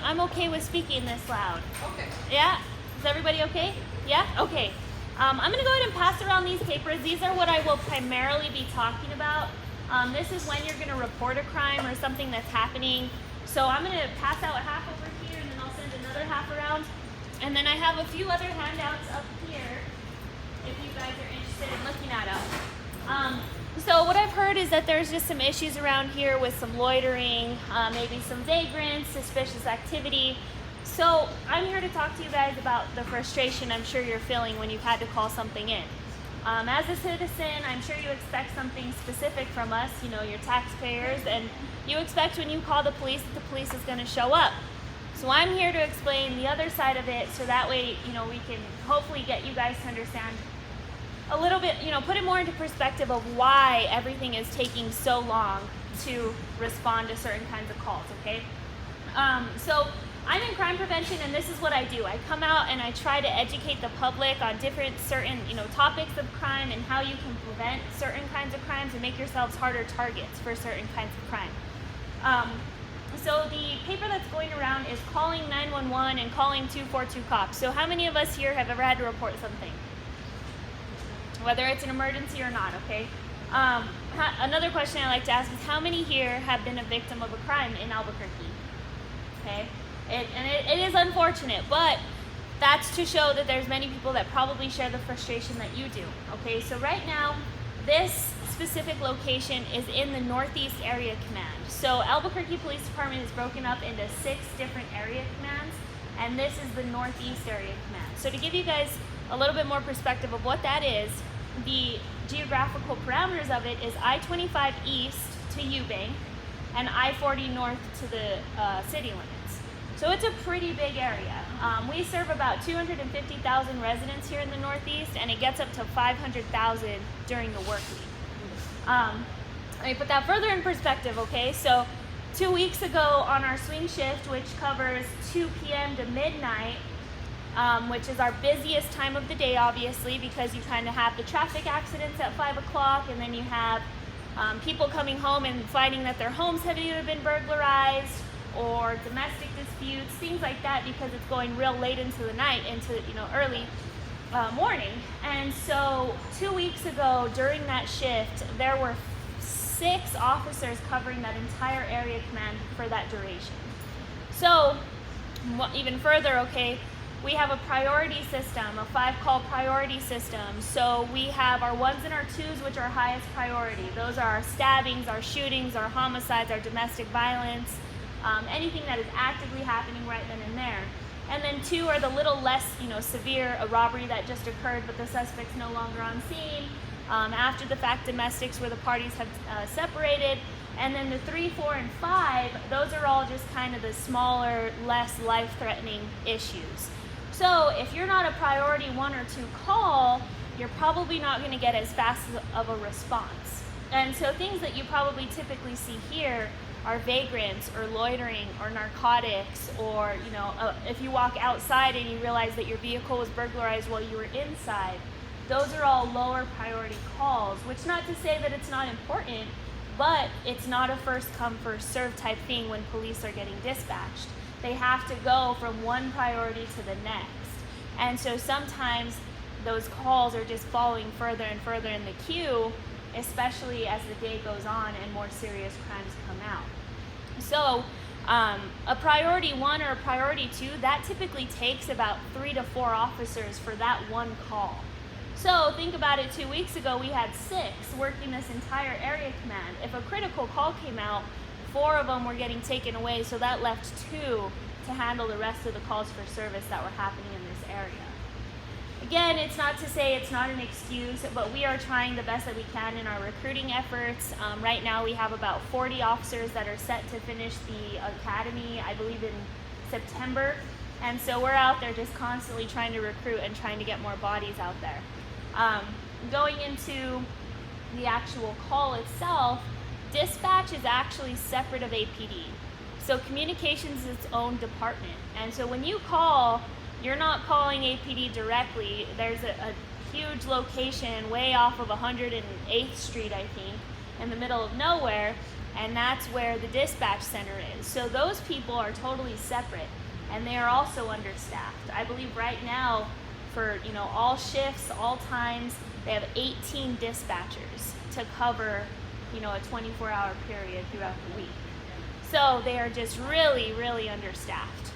I'm okay with speaking this loud. Okay. Yeah? Is everybody okay? Yeah? Okay. I'm going to go ahead and pass around these papers. These are what I will primarily be talking about. This is when you're going to report a crime or something that's happening. So I'm going to pass out half over here, and then I'll send another half around. And then I have a few other handouts up here if you guys are interested in looking at them. So what I've heard is that there's just some issues around here with some loitering, maybe some vagrants, suspicious activity. So I'm here to talk to you guys about the frustration I'm sure you're feeling when you've had to call something in. As a citizen, I'm sure you expect something specific from us, you know, your taxpayers, and you expect when you call the police that the police is going to show up. So I'm here to explain the other side of it so that way, you know, we can hopefully get you guys to understand a little bit, you know, put it more into perspective of why everything is taking so long to respond to certain kinds of calls, okay? So I'm in crime prevention, and this is what I do. I come out and I try to educate the public on different certain, you know, topics of crime and how you can prevent certain kinds of crimes and make yourselves harder targets for certain kinds of crime. So the paper that's going around is calling 911 and calling 242 cops. So how many of us here have ever had to report something? Whether it's an emergency or not, okay? Another question I like to ask is how many here have been a victim of a crime in Albuquerque? Okay, it is unfortunate, but that's to show that there's many people that probably share the frustration that you do. Okay, so right now, this specific location is in the Northeast Area Command. So Albuquerque Police Department is broken up into 6 different area commands, and this is the Northeast Area Command. So to give you guys a little bit more perspective of what that is, the geographical parameters of it is I-25 east to Eubank and I-40 north to the city limits. So it's a pretty big area. We serve about 250,000 residents here in the Northeast, and it gets up to 500,000 during the work week. Let me put that further in perspective, okay? So 2 weeks ago on our swing shift, which covers 2 p.m. to midnight, which is our busiest time of the day, obviously, because you kind of have the traffic accidents at 5 o'clock, and then you have people coming home and finding that their homes have either been burglarized or domestic disputes, things like that, because it's going real late into the night, into, you know, early morning. And so 2 weeks ago during that shift, there were 6 officers covering that entire area command for that duration. So even further, okay, we have a priority system, a 5-call priority system. So we have our 1s and our 2s, which are highest priority. Those are our stabbings, our shootings, our homicides, our domestic violence, anything that is actively happening right then and there. And then 2 are the little less, you know, severe, a robbery that just occurred but the suspect's no longer on scene. After the fact domestics where the parties have separated. And then the 3, 4, and 5, those are all just kind of the smaller, less life-threatening issues. So if you're not a priority 1 or 2 call, you're probably not going to get as fast of a response. And so things that you probably typically see here are vagrants or loitering or narcotics, or, you know, if you walk outside and you realize that your vehicle was burglarized while you were inside. Those are all lower priority calls, which not to say that it's not important, but it's not a first come first serve type thing when police are getting dispatched. They have to go from one priority to the next. And so sometimes those calls are just falling further and further in the queue, especially as the day goes on and more serious crimes come out. So a priority 1 or a priority 2, that typically takes about 3 to 4 officers for that one call. So think about it, 2 weeks ago we had 6 working this entire area command. If a critical call came out, 4 of them were getting taken away, so that left 2 to handle the rest of the calls for service that were happening in this area. Again, it's not to say it's not an excuse, but we are trying the best that we can in our recruiting efforts. Right now we have about 40 officers that are set to finish the academy, I believe in September. And so we're out there just constantly trying to recruit and trying to get more bodies out there. Going into the actual call itself, dispatch is actually separate of APD. So communications is its own department. And so when you call, you're not calling APD directly. There's a huge location way off of 108th Street, I think, in the middle of nowhere, and that's where the dispatch center is. So those people are totally separate, and they are also understaffed. I believe right now, for all shifts, all times, they have 18 dispatchers to cover a 24-hour period throughout the week. So they are just really, really understaffed.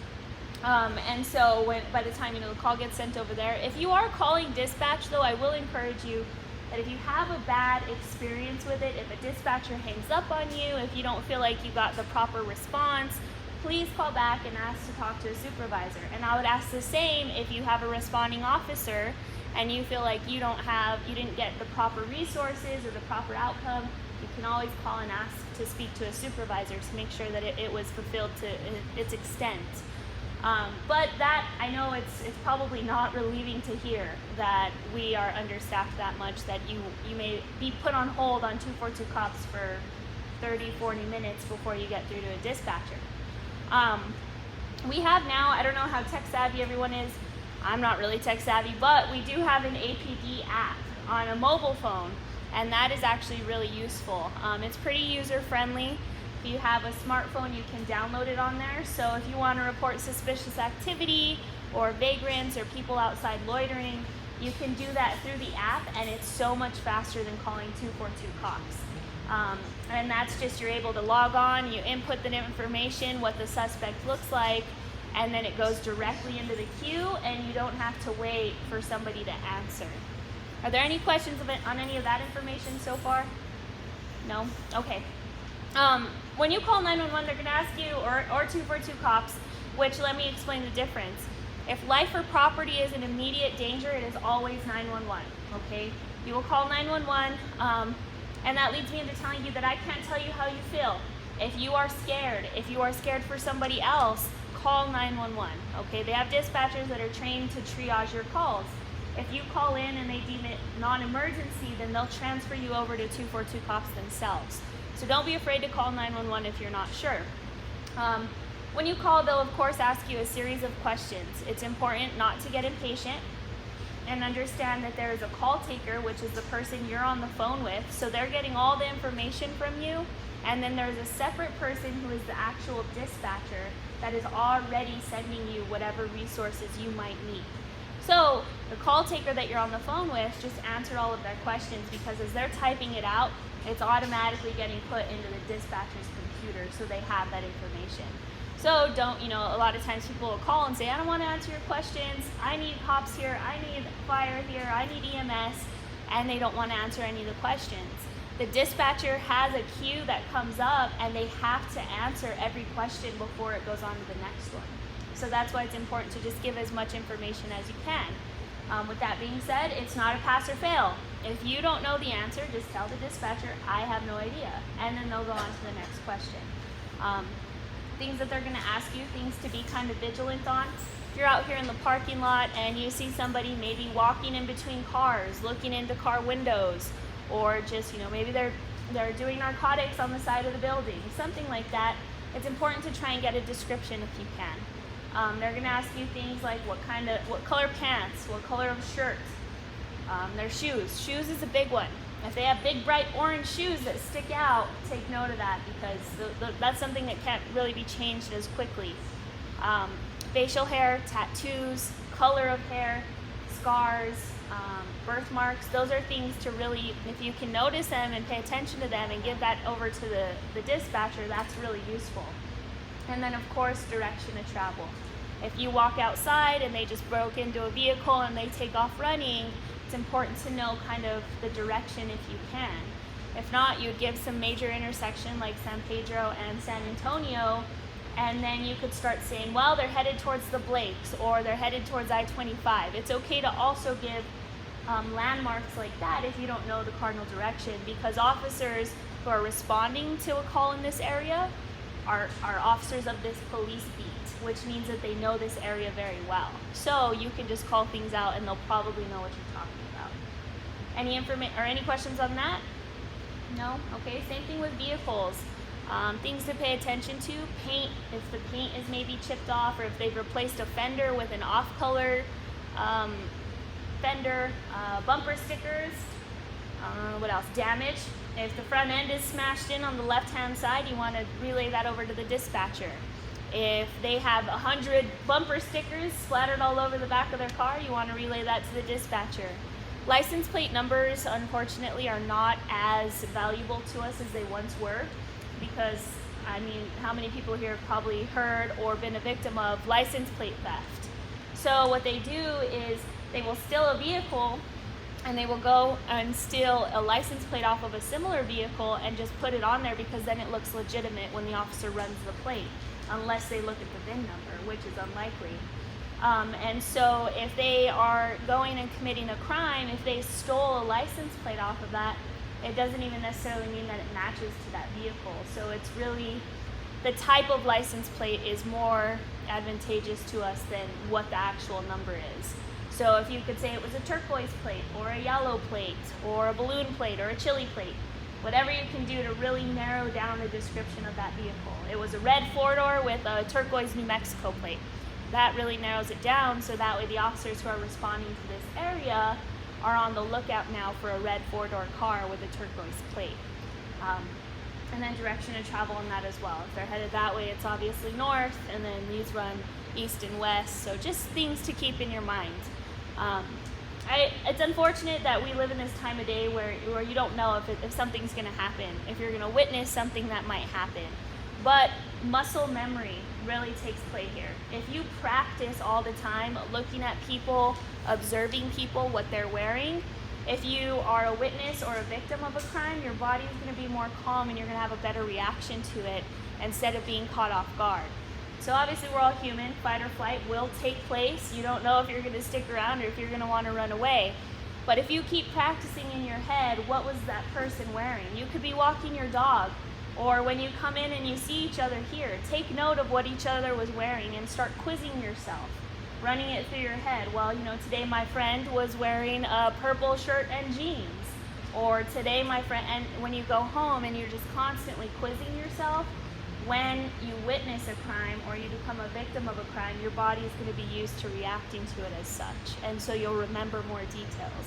And so by the time the call gets sent over there, if you are calling dispatch though, I will encourage you that if you have a bad experience with it, if a dispatcher hangs up on you, if you don't feel like you got the proper response, please call back and ask to talk to a supervisor. And I would ask the same if you have a responding officer and you feel like you didn't get the proper resources or the proper outcome. You can always call and ask to speak to a supervisor to make sure that it was fulfilled to its extent. But that, I know it's probably not relieving to hear that we are understaffed that much, that you may be put on hold on 242 cops for 30, 40 minutes before you get through to a dispatcher. We have now, I don't know how tech savvy everyone is, I'm not really tech savvy, but we do have an APD app on a mobile phone, and that is actually really useful. It's pretty user friendly. If you have a smartphone, you can download it on there. So if you want to report suspicious activity or vagrants or people outside loitering, you can do that through the app, and it's so much faster than calling 242 cops. And that's just, you're able to log on, you input the information, what the suspect looks like, and then it goes directly into the queue, and you don't have to wait for somebody to answer. Are there any questions on any of that information so far? No? Okay. When you call 911, they're going to ask you, or 242 cops, which, let me explain the difference. If life or property is in immediate danger, it is always 911, okay? You will call 911, and that leads me into telling you that I can't tell you how you feel. If you are scared for somebody else, call 911, okay? They have dispatchers that are trained to triage your calls. If you call in and they deem it non-emergency, then they'll transfer you over to 242 cops themselves. So don't be afraid to call 911 if you're not sure. When you call, they'll of course ask you a series of questions. It's important not to get impatient and understand that there is a call taker, which is the person you're on the phone with. So they're getting all the information from you, and then there's a separate person who is the actual dispatcher that is already sending you whatever resources you might need. So the call taker that you're on the phone with, just answer all of their questions, because as they're typing it out, it's automatically getting put into the dispatcher's computer, so they have that information. So don't, a lot of times people will call and say, I don't want to answer your questions, I need cops here, I need fire here, I need EMS, and they don't want to answer any of the questions. The dispatcher has a queue that comes up, and they have to answer every question before it goes on to the next one. So that's why it's important to just give as much information as you can. With that being said, it's not a pass or fail. If you don't know the answer, just tell the dispatcher, I have no idea, and then they'll go on to the next question. Things that they're going to ask you, things to be kind of vigilant on. If you're out here in the parking lot and you see somebody maybe walking in between cars, looking into car windows, or just, maybe they're doing narcotics on the side of the building, something like that, it's important to try and get a description if you can. They're going to ask you things like what color pants, what color of shirt, their shoes. Shoes is a big one. If they have big, bright orange shoes that stick out, take note of that, because that's something that can't really be changed as quickly. Facial hair, tattoos, color of hair, scars, birthmarks, those are things to really, if you can notice them and pay attention to them and give that over to the dispatcher, that's really useful. And then of course, direction of travel. If you walk outside and they just broke into a vehicle and they take off running, it's important to know kind of the direction if you can. If not, you'd give some major intersection like San Pedro and San Antonio, and then you could start saying, well, they're headed towards the Blakes, or they're headed towards I-25. It's okay to also give landmarks like that if you don't know the cardinal direction, because officers who are responding to a call in this area are officers of this police beat, which means that they know this area very well. So you can just call things out and they'll probably know what you're talking about. Any questions on that? No? Okay, same thing with vehicles. Things to pay attention to: paint, if the paint is maybe chipped off, or if they've replaced a fender with an off-color fender, bumper stickers, What else? Damage. If the front end is smashed in on the left-hand side, you want to relay that over to the dispatcher. If they have 100 bumper stickers splattered all over the back of their car, you want to relay that to the dispatcher. License plate numbers, unfortunately, are not as valuable to us as they once were, because, I mean, how many people here have probably heard or been a victim of license plate theft? So what they do is they will steal a vehicle and they will go and steal a license plate off of a similar vehicle and just put it on there, because then it looks legitimate when the officer runs the plate, unless they look at the VIN number, which is unlikely. And so if they are going and committing a crime, if they stole a license plate off of that, it doesn't even necessarily mean that it matches to that vehicle. So it's really, the type of license plate is more advantageous to us than what the actual number is. So if you could say it was a turquoise plate, or a yellow plate, or a balloon plate, or a chili plate, whatever you can do to really narrow down the description of that vehicle. It was a red four-door with a turquoise New Mexico plate. That really narrows it down, so that way the officers who are responding to this area are on the lookout now for a red four-door car with a turquoise plate. And then direction of travel on that as well. If they're headed that way, it's obviously north, and then these run east and west, so just things to keep in your mind. It's unfortunate that we live in this time of day where you don't know if something's going to happen, if you're going to witness something that might happen. But muscle memory really takes play here. If you practice all the time looking at people, observing people, what they're wearing, if you are a witness or a victim of a crime, your body's going to be more calm and you're going to have a better reaction to it instead of being caught off guard. So obviously we're all human. Fight or flight will take place. You don't know if you're going to stick around or if you're going to want to run away. But if you keep practicing in your head, what was that person wearing? You could be walking your dog, or when you come in and you see each other here, take note of what each other was wearing and start quizzing yourself, running it through your head. Well, today my friend was wearing a purple shirt and jeans. Or today my friend, and when you go home and you're just constantly quizzing yourself, when you witness a crime or you become a victim of a crime, your body is going to be used to reacting to it as such. And so you'll remember more details.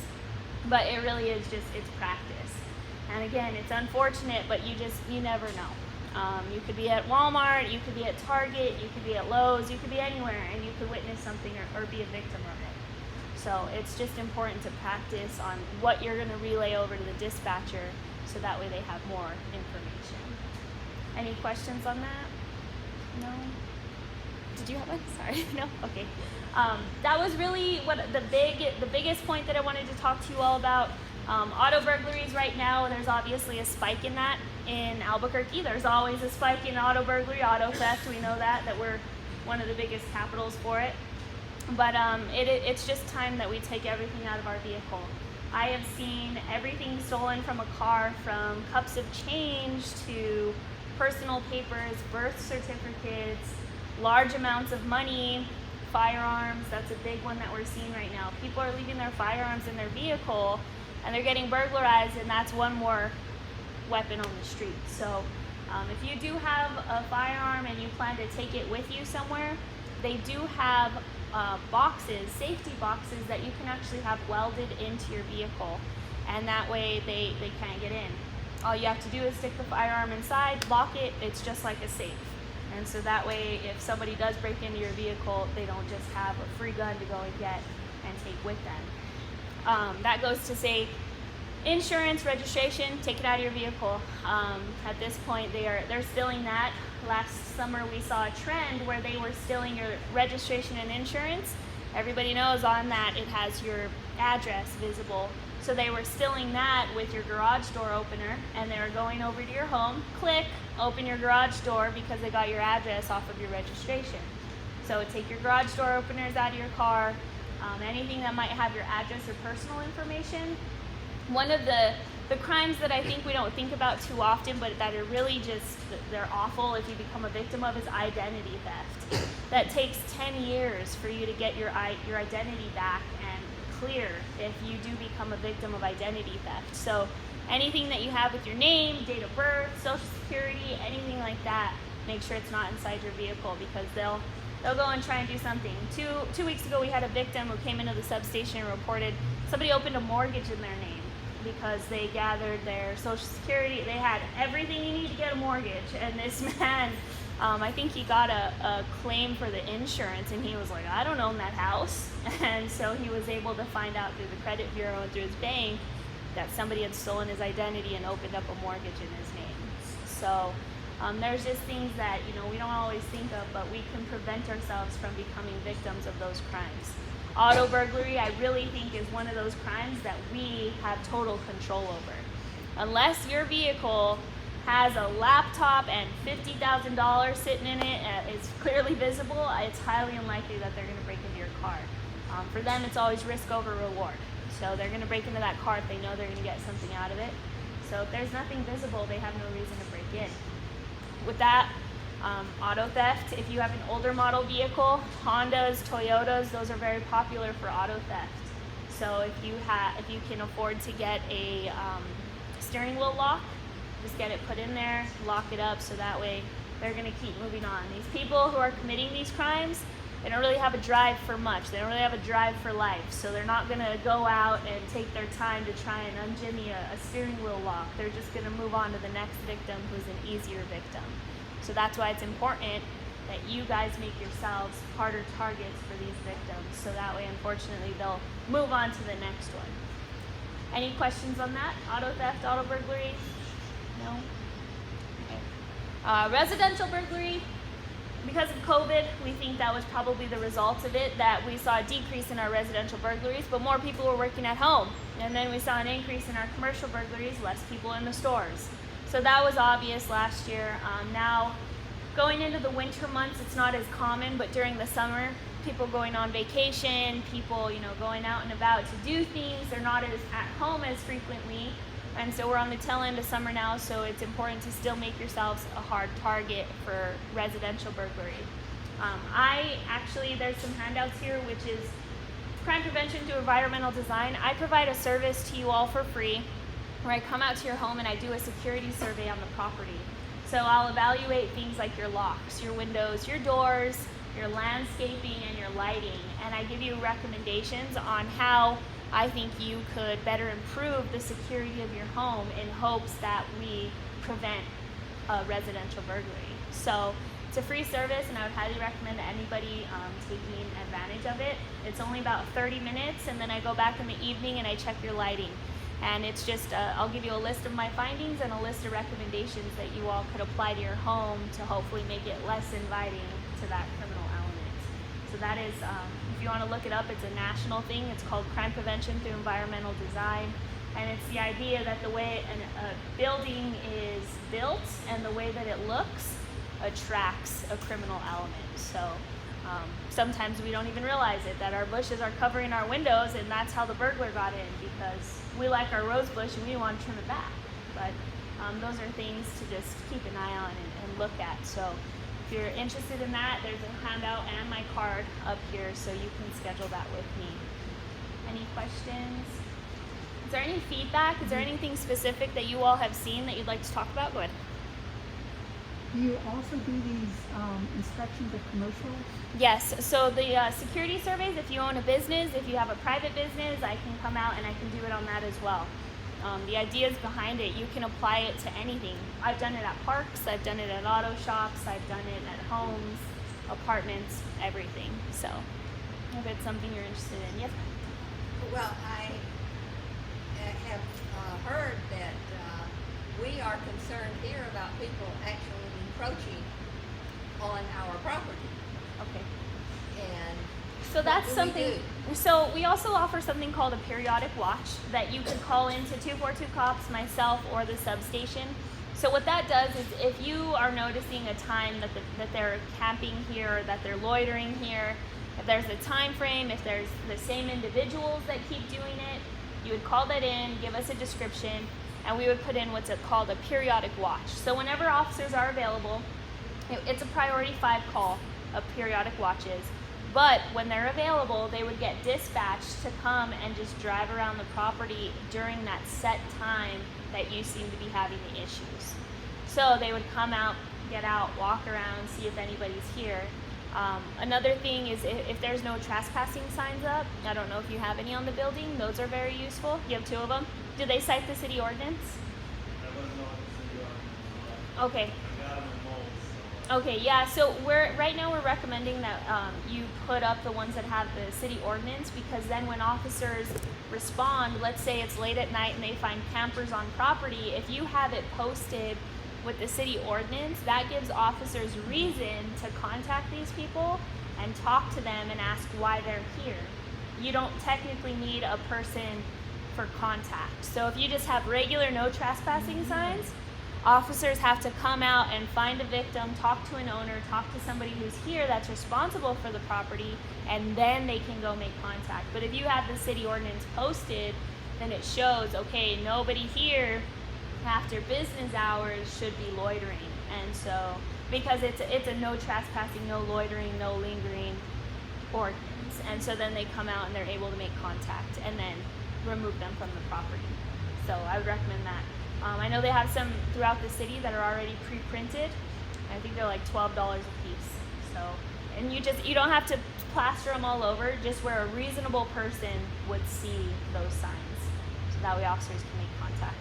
But it really is just, it's practice. And again, it's unfortunate, but you never know. You could be at Walmart, you could be at Target, you could be at Lowe's, you could be anywhere, and you could witness something or be a victim of it. So it's just important to practice on what you're going to relay over to the dispatcher, so that way they have more information. Any questions on that? No? Did you have one? Sorry. No? Okay. That was really what the biggest point that I wanted to talk to you all about. Auto burglaries right now, there's obviously a spike in that in Albuquerque. There's always a spike in auto burglary, auto theft. We know that we're one of the biggest capitals for it. But it's just time that we take everything out of our vehicle. I have seen everything stolen from a car, from cups of change to personal papers, birth certificates, large amounts of money, firearms. That's a big one that we're seeing right now. People are leaving their firearms in their vehicle and they're getting burglarized, and that's one more weapon on the street. So if you do have a firearm and you plan to take it with you somewhere, they do have boxes, safety boxes, that you can actually have welded into your vehicle, and that way they can't get in. All you have to do is stick the firearm inside, lock it, it's just like a safe. And so that way, if somebody does break into your vehicle, they don't just have a free gun to go and get and take with them. That goes to say insurance, registration, take it out of your vehicle. At this point, they're stealing that. Last summer, we saw a trend where they were stealing your registration and insurance. Everybody knows on that it has your address visible. So they were stealing that with your garage door opener, and they were going over to your home, click, open your garage door because they got your address off of your registration. So take your garage door openers out of your car, anything that might have your address or personal information. One of the crimes that I think we don't think about too often, but that are really just, they're awful if you become a victim of, is identity theft. That takes 10 years for you to get your identity back and clear if you do become a victim of identity theft. So anything that you have with your name, date of birth, social security, anything like that, make sure it's not inside your vehicle, because they'll go and try and do something. Two weeks ago, we had a victim who came into the substation and reported somebody opened a mortgage in their name. because they gathered their social security. They had everything you need to get a mortgage, and this man, I think he got a claim for the insurance, and he was like, I don't own that house. And so he was able to find out through the credit bureau and through his bank that somebody had stolen his identity and opened up a mortgage in his name. So there's just things that, you know, we don't always think of, but we can prevent ourselves from becoming victims of those crimes. Auto burglary, I really think, is one of those crimes that we have total control over. Unless your vehicle has a laptop and $50,000 sitting in it, it's clearly visible, it's highly unlikely that they're going to break into your car. For them, it's always risk over reward. So they're going to break into that car if they know they're going to get something out of it. So if there's nothing visible, they have no reason to break in. With that, auto theft, if you have an older model vehicle, Hondas, Toyotas, those are very popular for auto theft. So if you can afford to get a steering wheel lock, just get it put in there, lock it up, so that way they're going to keep moving on. These people who are committing these crimes, they don't really have a drive for much. They don't really have a drive for life. So they're not going to go out and take their time to try and unjimmy a steering wheel lock. They're just going to move on to the next victim, who's an easier victim. So that's why it's important that you guys make yourselves harder targets for these victims. So that way, unfortunately, they'll move on to the next one. Any questions on that? Auto theft, auto burglary? No? Okay. Residential burglary. Because of COVID, we think that was probably the result of it, that we saw a decrease in our residential burglaries, but more people were working at home. And then we saw an increase in our commercial burglaries, less people in the stores. So that was obvious last year. Now, going into the winter months, it's not as common, but during the summer, people going on vacation, people, you know, going out and about to do things, they're not as at home as frequently. And so we're on the tail end of summer now, so it's important to still make yourselves a hard target for residential burglary. There's some handouts here, which is crime prevention through environmental design. I provide a service to you all for free, where I come out to your home and I do a security survey on the property. So I'll evaluate things like your locks, your windows, your doors, your landscaping, and your lighting. And I give you recommendations on how I think you could better improve the security of your home in hopes that we prevent residential burglary. So it's a free service, and I would highly recommend anybody taking advantage of it. It's only about 30 minutes, and then I go back in the evening and I check your lighting. And it's just, I'll give you a list of my findings and a list of recommendations that you all could apply to your home to hopefully make it less inviting to that criminal element. So that is, if you want to look it up, it's a national thing. It's called Crime Prevention through Environmental Design. And it's the idea that the way a building is built and the way that it looks attracts a criminal element. So sometimes we don't even realize it, that our bushes are covering our windows, and that's how the burglar got in, because we like our rose bush and we want to trim it back. But those are things to just keep an eye on and look at. So if you're interested in that, there's a handout and my card up here, so you can schedule that with me. Any questions? Is there any feedback? Is there anything specific that you all have seen that you'd like to talk about? Go ahead. Do you also do these inspections of commercial? Yes, so the security surveys, if you own a business, if you have a private business, I can come out and I can do it on that as well. The ideas behind it, you can apply it to anything. I've done it at parks, I've done it at auto shops, I've done it at homes, apartments, everything. So if it's something you're interested in. Yes? Well, I have heard that we are concerned here about people actually encroaching on our property. Okay. And so that's what do something. we do? So we also offer something called a periodic watch that you can call into 242 cops, myself, or the substation. So what that does is, if you are noticing a time that they're camping here, or that they're loitering here, if there's a time frame, if there's the same individuals that keep doing it, you would call that in, give us a description, and we would put in what's called a periodic watch. So whenever officers are available, it's a priority 5 call of periodic watches. But when they're available, they would get dispatched to come and just drive around the property during that set time that you seem to be having the issues. So they would come out, get out, walk around, see if anybody's here. Another thing is if there's no trespassing signs up, I don't know if you have any on the building, those are very useful. You have 2 of them. Do they cite the city ordinance? I wouldn't know what the city ordinance is. Okay. I got them in molds, so. Okay, yeah, so right now we're recommending that you put up the ones that have the city ordinance, because then when officers respond, let's say it's late at night and they find campers on property, if you have it posted with the city ordinance, that gives officers reason to contact these people and talk to them and ask why they're here. You don't technically need a person for contact. So if you just have regular no trespassing signs, officers have to come out and find a victim, talk to an owner, talk to somebody who's here that's responsible for the property, and then they can go make contact. But if you have the city ordinance posted, then it shows, okay, nobody here after business hours should be loitering. And so, because it's a no trespassing, no loitering, no lingering ordinance. And so then they come out and they're able to make contact and then remove them from the property. So I would recommend that. I know they have some throughout the city that are already pre-printed. I think they're like $12 a piece. So, and you don't have to plaster them all over, just where a reasonable person would see those signs. So that way officers can make contact.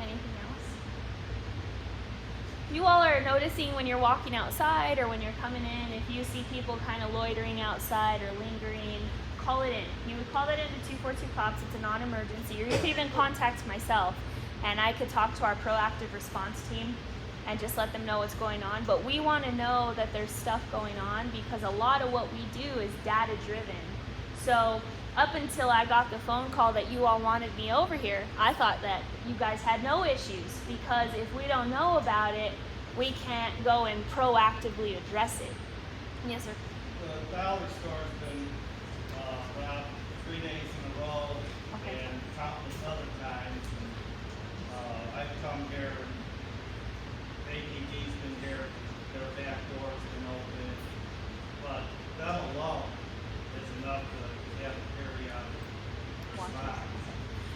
Anything else? You all are noticing when you're walking outside or when you're coming in, if you see people kind of loitering outside or lingering, call it in. You would call that into 242 cops. It's a non-emergency. Or you could even contact myself and I could talk to our proactive response team and just let them know what's going on. But we want to know that there's stuff going on, because a lot of what we do is data driven. So up until I got the phone call that you all wanted me over here, I thought that you guys had no issues, because if we don't know about it, we can't go and proactively address it. Yes, sir. The dollar store's been robbed 3 days in a row, Okay. and countless other times. And, I've come here, and APD's been here, their back door's been open, but them alone is enough to have a periodic response.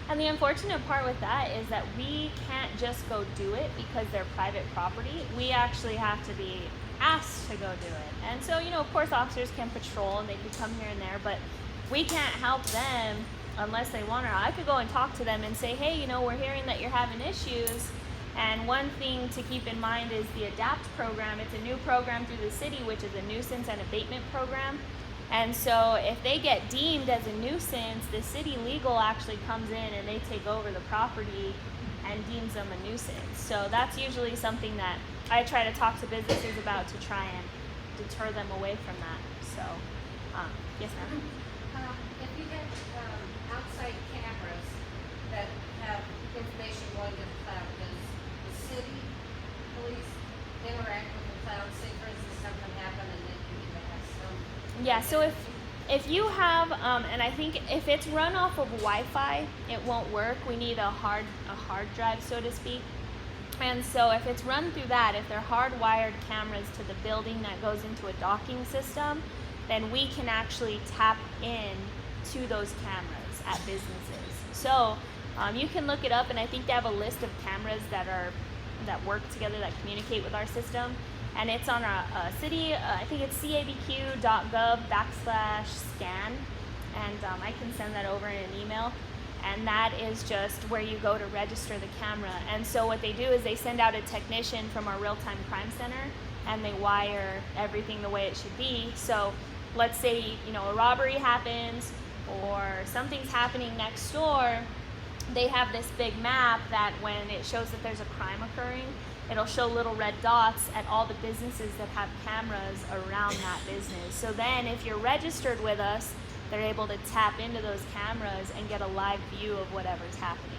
And the unfortunate part with that is that we can't just go do it because they're private property. We actually have to be asked to go do it. And so, of course officers can patrol and they can come here and there, but we can't help them unless they want to. I could go and talk to them and say, hey, we're hearing that you're having issues. And one thing to keep in mind is the ADAPT program. It's a new program through the city, which is a nuisance and abatement program. And so if they get deemed as a nuisance, the city legal actually comes in and they take over the property and deems them a nuisance. So that's usually something that I try to talk to businesses about to try and deter them away from that. So, yes, ma'am. If you have outside cameras that have information going to the cloud, does the city police interact with the cloud? Say, for instance, something happened and then you need to have some. Yeah, so if you have, and I think if it's run off of Wi-Fi, it won't work. We need a hard drive, so to speak. And so if it's run through that, if they're hardwired cameras to the building that goes into a docking system, then we can actually tap in to those cameras at businesses. So you can look it up, and I think they have a list of cameras that work together, that communicate with our system. And it's on a city, I think it's cabq.gov/scan, and I can send that over in an email. And that is just where you go to register the camera. And so what they do is they send out a technician from our real-time crime center, and they wire everything the way it should be. So let's say, a robbery happens or something's happening next door, they have this big map that when it shows that there's a crime occurring, it'll show little red dots at all the businesses that have cameras around that business. So then if you're registered with us, they're able to tap into those cameras and get a live view of whatever's happening.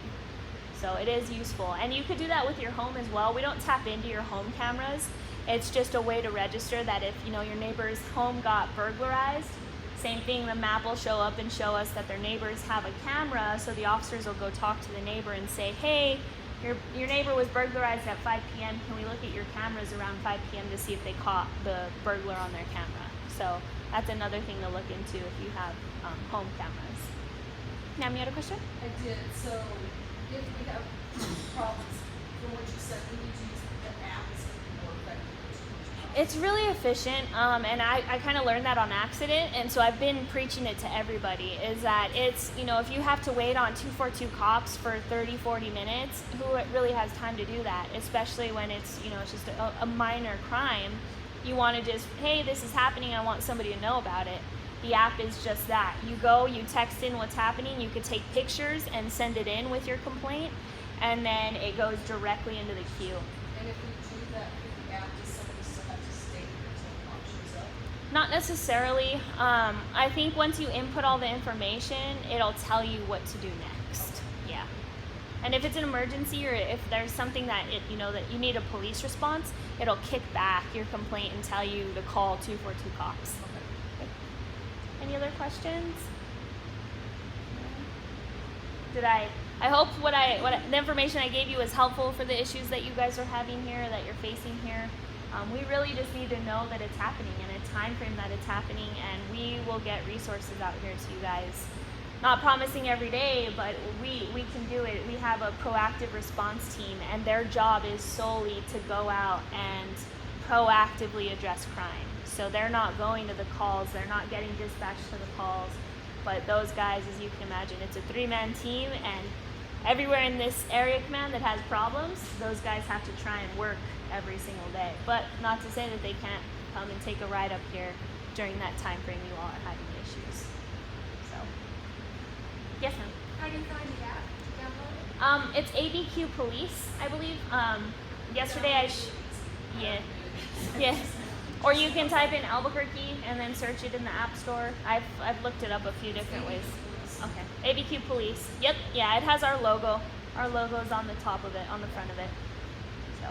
So it is useful. And you could do that with your home as well. We don't tap into your home cameras. It's just a way to register that if your neighbor's home got burglarized, same thing, the map will show up and show us that their neighbors have a camera, so the officers will go talk to the neighbor and say, hey, your neighbor was burglarized at 5 p.m. Can we look at your cameras around 5 p.m. to see if they caught the burglar on their camera? So that's another thing to look into if you have home cameras. Ma'am, you had a question? I did. So if we have problems, from what you said, we need to use the app as more effective. It's really efficient, and I kind of learned that on accident, and so I've been preaching it to everybody, is that it's, you know, if you have to wait on 242 cops for 30, 40 minutes, who really has time to do that, especially when it's, you know, it's just a minor crime. You want to just, hey, this is happening, I want somebody to know about it. The app is just that. You go, you text in what's happening, you could take pictures and send it in with your complaint, and then it goes directly into the queue. And if we do that through the app, does somebody still have to stay here until the cop shows up? Not necessarily. I think once you input all the information, it'll tell you what to do next. Yeah. And if it's an emergency, or if there's something that you know that you need a police response, it'll kick back your complaint and tell you to call 242 cops. Okay. Any other questions? Did I hope what the information I gave you was helpful for the issues that you guys are having here, that you're facing here. We really just need to know that it's happening and a time frame that it's happening, and we will get resources out here to you guys. Not promising every day, but we can do it. We have a proactive response team, and their job is solely to go out and proactively address crime. So they're not going to the calls, they're not getting dispatched to the calls, but those guys, as you can imagine, it's a 3-man team, and everywhere in this area command that has problems, those guys have to try and work every single day. But not to say that they can't come and take a ride up here during that time frame you all are having issues. So, yes, ma'am. How do you find the app to download it? It's ABQ Police, I believe. Yesterday yeah. Or you can type in Albuquerque and then search it in the App Store. I've looked it up a few different ways. Okay. ABQ Police. Yep. Yeah, it has our logo. Our logo's on the top of it, on the front of it. So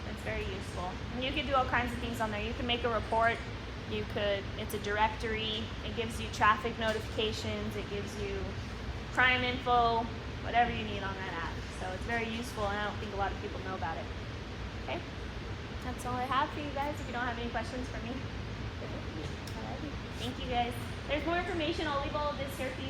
it's very useful. And you can do all kinds of things on there. You can make a report. It's a directory. It gives you traffic notifications. It gives you crime info, whatever you need on that app. So it's very useful, and I don't think a lot of people know about it. Okay? That's all I have for you guys, if you don't have any questions for me. Alrighty. Thank you guys. There's more information. I'll leave all of this here for you